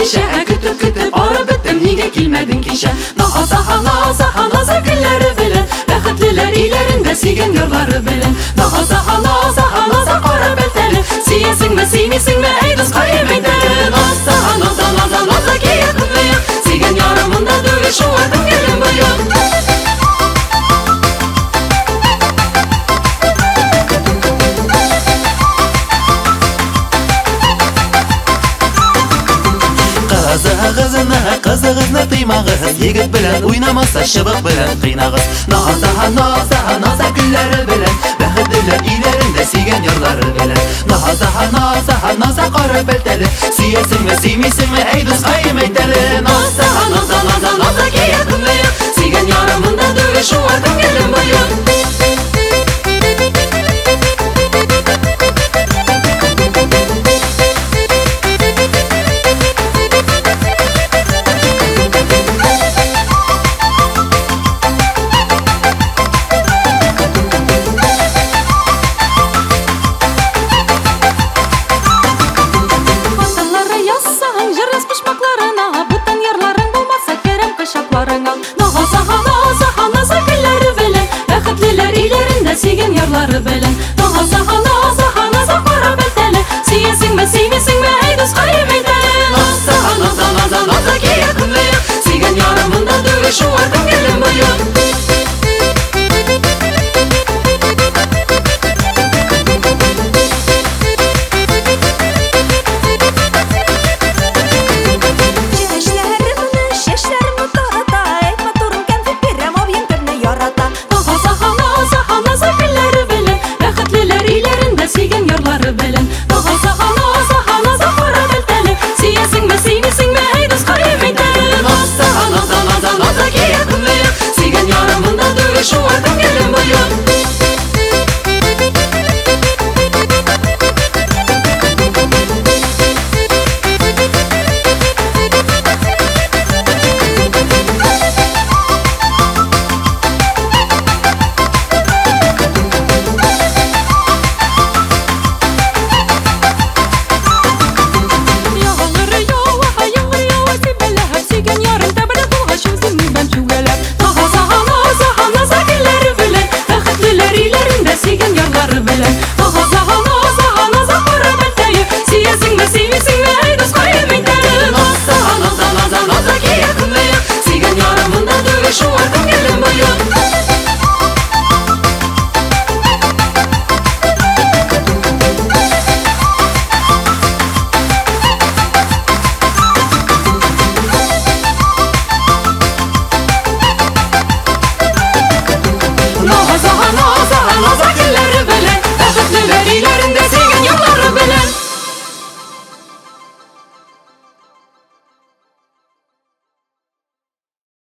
кеше, kütüp arı bittim, niye gelmedin kişe? Naza günleri bilin, bәхетлеләр ийләрендә сөйгән ярлары белен. Наza кара бәлтәле, сөясеңме, сөймисеңме, әй дус каем әйтәле. Наza кия күмәя, сөйгән ярымында түгел шуңа күңелем быйын. Кызыгызны тыймагыз, егет белән уйнамаса чыбык белән кыйнагыз. Наза гөлләре белән, бәхетлеләр ийләрендә сөйгән ярлары белән. Наза кара бәлтәле, сөясеңме, сөймисеңме, әй дус каем әйтәле. Наза кия күмәя, сөйгән ярымында түгел шуңа күңелем быйын. Наза гөлләре белән, бәхетлеләр ийләрендә сөйгән ярлары белән. Наза кара бәлтәле, сөясеңме, сөймисеңме, әй дус каем әйтәле. Наза кия күмәя, сөйгән ярымында түгел шуңа күңелем быйын. Şuңа күңелем быйын.